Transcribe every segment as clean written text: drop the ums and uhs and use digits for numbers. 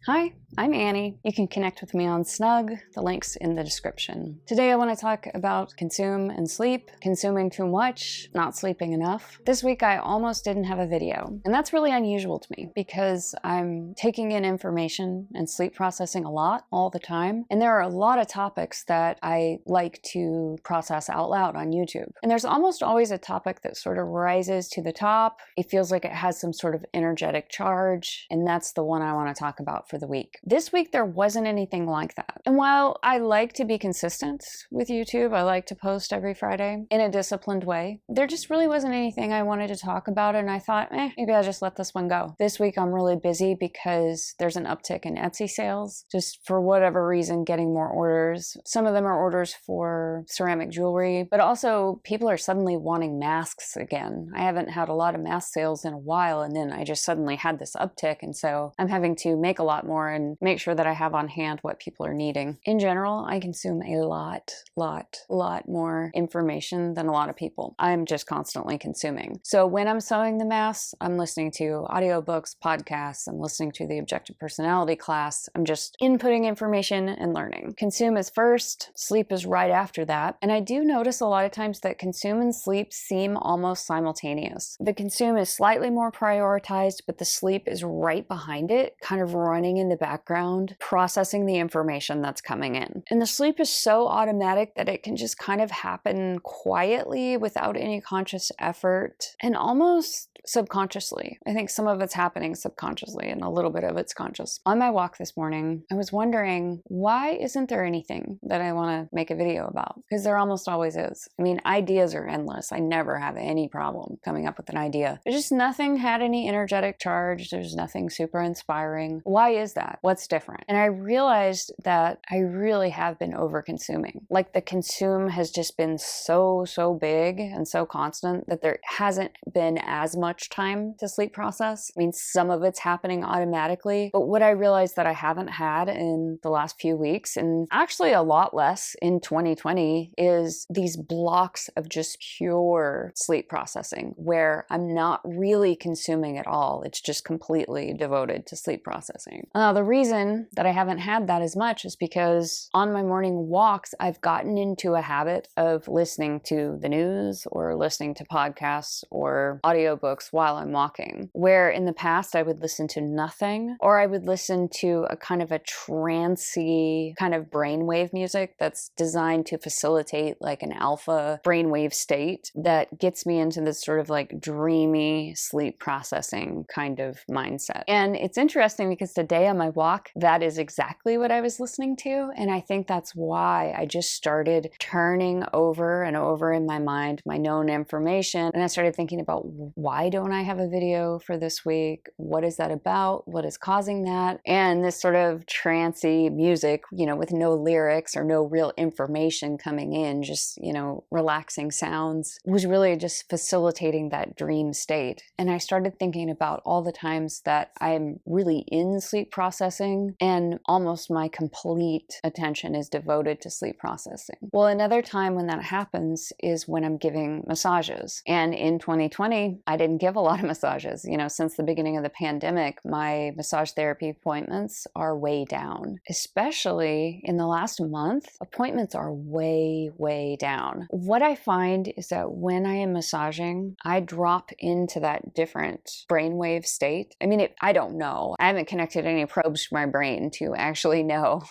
Hi, I'm Annie. You can connect with me on Snug, the link's in the description. Today I want to talk about consume and sleep, consuming too much, not sleeping enough. This week I almost didn't have a video, and that's really unusual to me because I'm taking in information and sleep processing a lot all the time, and there are a lot of topics that I like to process out loud on YouTube. And there's almost always a topic that sort of rises to the top. It feels like it has some sort of energetic charge, and that's the one I want to talk about for the week. This week there wasn't anything like that. And while I like to be consistent with YouTube, I like to post every Friday in a disciplined way, there just really wasn't anything I wanted to talk about, and I thought, maybe I'll just let this one go. This week I'm really busy because there's an uptick in Etsy sales, just for whatever reason getting more orders. Some of them are orders for ceramic jewelry, but also people are suddenly wanting masks again. I haven't had a lot of mask sales in a while, and then I just suddenly had this uptick, and so I'm having to make a lot more and make sure that I have on hand what people are needing. In general, I consume a lot more information than a lot of people. I'm just constantly consuming. So when I'm sewing the masks, I'm listening to audiobooks, podcasts, I'm listening to the Objective Personality class. I'm just inputting information and learning. Consume is first, sleep is right after that. And I do notice a lot of times that consume and sleep seem almost simultaneous. The consume is slightly more prioritized, but the sleep is right behind it, kind of running in the background, processing the information that's coming in. And the sleep is so automatic that it can just kind of happen quietly without any conscious effort and almost subconsciously. I think some of it's happening subconsciously and a little bit of it's conscious. On my walk this morning, I was wondering, why isn't there anything that I want to make a video about? Because there almost always is. I mean, ideas are endless. I never have any problem coming up with an idea. There's just nothing had any energetic charge. There's nothing super inspiring. Why is that? What's different? And I realized that I really have been over consuming. Like the consume has just been so big and so constant that there hasn't been as much time to sleep process. I mean, some of it's happening automatically, but what I realized that I haven't had in the last few weeks, and actually a lot less in 2020, is these blocks of just pure sleep processing where I'm not really consuming at all. It's just completely devoted to sleep processing. The reason that I haven't had that as much is because on my morning walks, I've gotten into a habit of listening to the news or listening to podcasts or audiobooks while I'm walking, where in the past I would listen to nothing, or I would listen to a kind of a trancey kind of brainwave music that's designed to facilitate like an alpha brainwave state that gets me into this sort of like dreamy sleep processing kind of mindset. And it's interesting because today on my walk, that is exactly what I was listening to, and I think that's why I just started turning over and over in my mind my known information, and I started thinking about, why don't I have a video for this week? What is that about? What is causing that? And this sort of trancey music, with no lyrics or no real information coming in, just, relaxing sounds, was really just facilitating that dream state. And I started thinking about all the times that I'm really in sleep processing and almost my complete attention is devoted to sleep processing. Well, another time when that happens is when I'm giving massages. And in 2020, I didn't give a lot of massages. Since the beginning of the pandemic, my massage therapy appointments are way down. Especially in the last month, appointments are way down. What I find is that when I am massaging, I drop into that different brainwave state. I mean, I don't know. I haven't connected any probes to my brain to actually know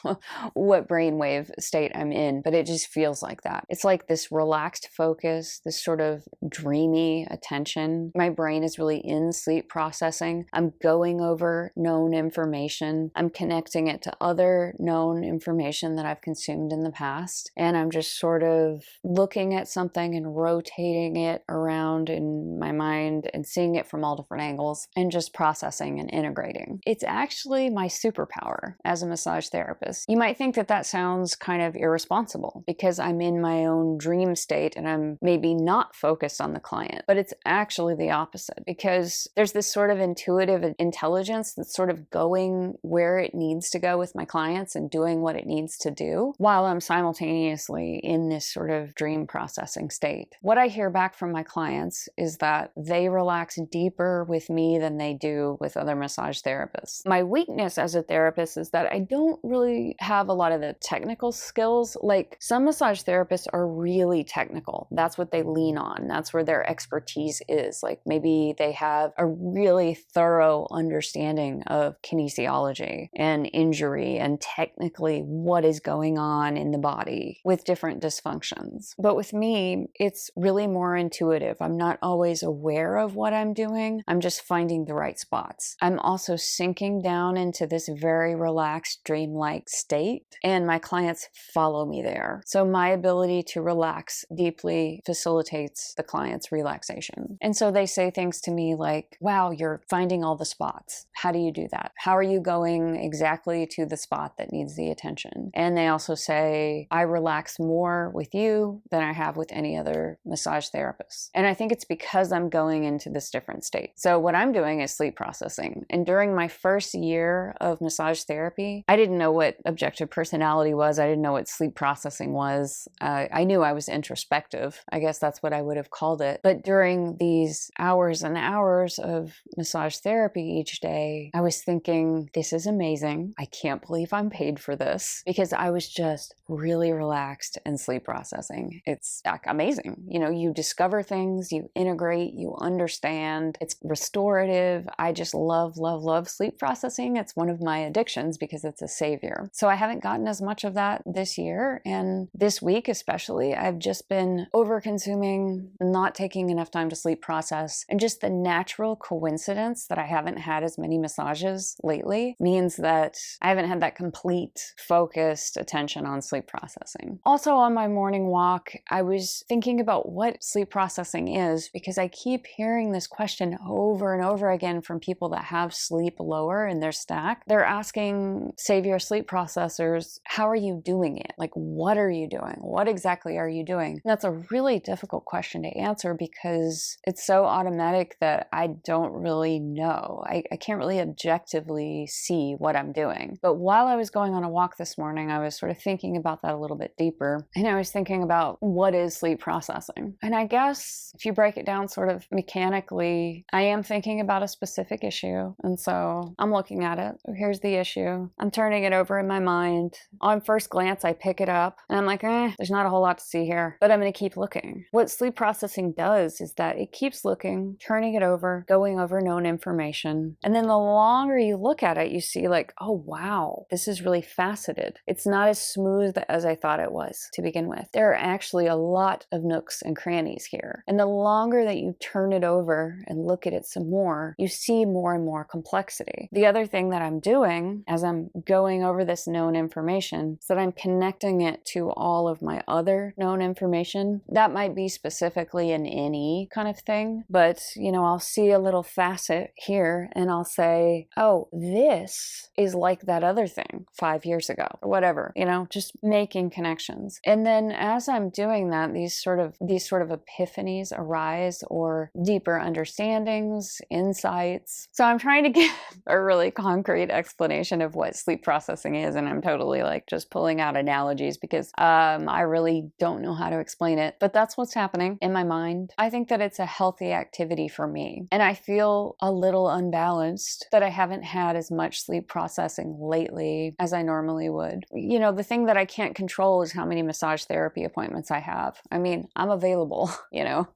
what brainwave state I'm in, but it just feels like that. It's like this relaxed focus, this sort of dreamy attention. My brain is really in sleep processing. I'm going over known information. I'm connecting it to other known information that I've consumed in the past. And I'm just sort of looking at something and rotating it around in my mind and seeing it from all different angles and just processing and integrating. It's actually my superpower as a massage therapist. You might think that that sounds kind of irresponsible because I'm in my own dream state and I'm maybe not focused on the client, but it's actually the opposite because there's this sort of intuitive intelligence that's sort of going where it needs to go with my clients and doing what it needs to do while I'm simultaneously in this sort of dream processing state. What I hear back from my clients is that they relax deeper with me than they do with other massage therapists. My week weakness as a therapist is that I don't really have a lot of the technical skills. Like, some massage therapists are really technical. That's what they lean on. That's where their expertise is. Like, maybe they have a really thorough understanding of kinesiology and injury and technically what is going on in the body with different dysfunctions. But with me, it's really more intuitive. I'm not always aware of what I'm doing. I'm just finding the right spots. I'm also sinking down into this very relaxed, dreamlike state, and my clients follow me there. So my ability to relax deeply facilitates the client's relaxation. And so they say things to me like, wow, you're finding all the spots. How do you do that? How are you going exactly to the spot that needs the attention? And they also say, I relax more with you than I have with any other massage therapist. And I think it's because I'm going into this different state. So what I'm doing is sleep processing. And during my first year of massage therapy, I didn't know what objective personality was. I didn't know what sleep processing was. I knew I was introspective. I guess that's what I would have called it. But during these hours and hours of massage therapy each day, I was thinking, this is amazing. I can't believe I'm paid for this, because I was just really relaxed and sleep processing. It's amazing. You know, you discover things, you integrate, you understand. It's restorative. I just love, love, love sleep processing. It's one of my addictions because it's a savior. So I haven't gotten as much of that this year. And this week especially, I've just been over-consuming, not taking enough time to sleep process. And just the natural coincidence that I haven't had as many massages lately means that I haven't had that complete focused attention on sleep processing. Also, on my morning walk, I was thinking about what sleep processing is, because I keep hearing this question over and over again from people that have sleep lower in their stack. They're asking Savior sleep processors, how are you doing it? Like, what are you doing? What exactly are you doing? And that's a really difficult question to answer because it's so automatic that I don't really know. I can't really objectively see what I'm doing. But while I was going on a walk this morning, I was sort of thinking about that a little bit deeper. And I was thinking about, what is sleep processing? And I guess if you break it down sort of mechanically, I am thinking about a specific issue. And so I'm looking at it. Here's the issue. I'm turning it over in my mind. On first glance, I pick it up and I'm like, there's not a whole lot to see here, but I'm going to keep looking. What sleep processing does is that it keeps looking, turning it over, going over known information. And then the longer you look at it, you see like, oh, wow, this is really faceted. It's not as smooth as I thought it was to begin with. There are actually a lot of nooks and crannies here. And the longer that you turn it over and look at it some more, you see more and more complexity. The other thing that I'm doing as I'm going over this known information is that I'm connecting it to all of my other known information. That might be specifically an NE kind of thing, but you know, I'll see a little facet here and I'll say, oh, this is like that other thing 5 years ago or whatever, you know, just making connections. And then as I'm doing that, these sort of epiphanies arise, or deeper understandings, insights. So I'm trying to give a really concrete explanation of what sleep processing is, and I'm totally like just pulling out analogies because I really don't know how to explain it, but that's what's happening in my mind. I think that it's a healthy activity for me, and I feel a little unbalanced that I haven't had as much sleep processing lately as I normally would. You know, the thing that I can't control is how many massage therapy appointments I have. I mean, I'm available, you know,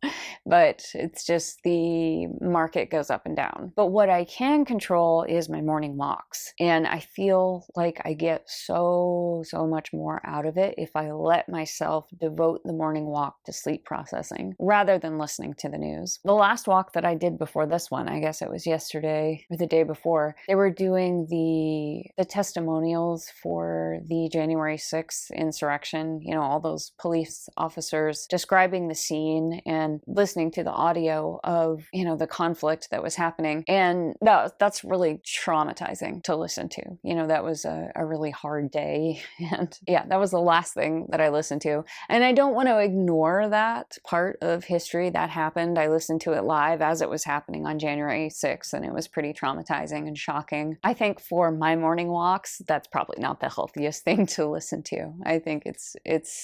but it's just the market goes up and down. But what I can control is my morning walks. And I feel like I get so much more out of it if I let myself devote the morning walk to sleep processing rather than listening to the news. The last walk that I did before this one, I guess it was yesterday or the day before, they were doing the testimonials for the January 6th insurrection, you know, all those police officers describing the scene and listening to the audio of, you know, the conflict that was happening. And that's really traumatizing to listen to. You know, that was a really hard day. And yeah, that was the last thing that I listened to. And I don't want to ignore that part of history that happened. I listened to it live as it was happening on January 6th, and it was pretty traumatizing and shocking. I think for my morning walks, that's probably not the healthiest thing to listen to. I think it's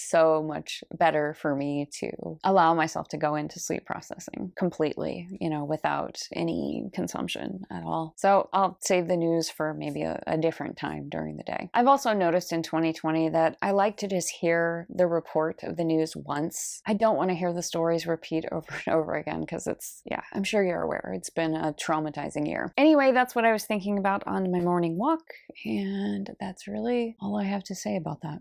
so much better for me to allow myself to go into sleep processing completely, you know, without any consumption at all. So I'll save the the news for maybe a different time during the day. I've also noticed in 2020 that I like to just hear the report of the news once. I don't want to hear the stories repeat over and over again because yeah, I'm sure you're aware, it's been a traumatizing year. Anyway, that's what I was thinking about on my morning walk, and that's really all I have to say about that.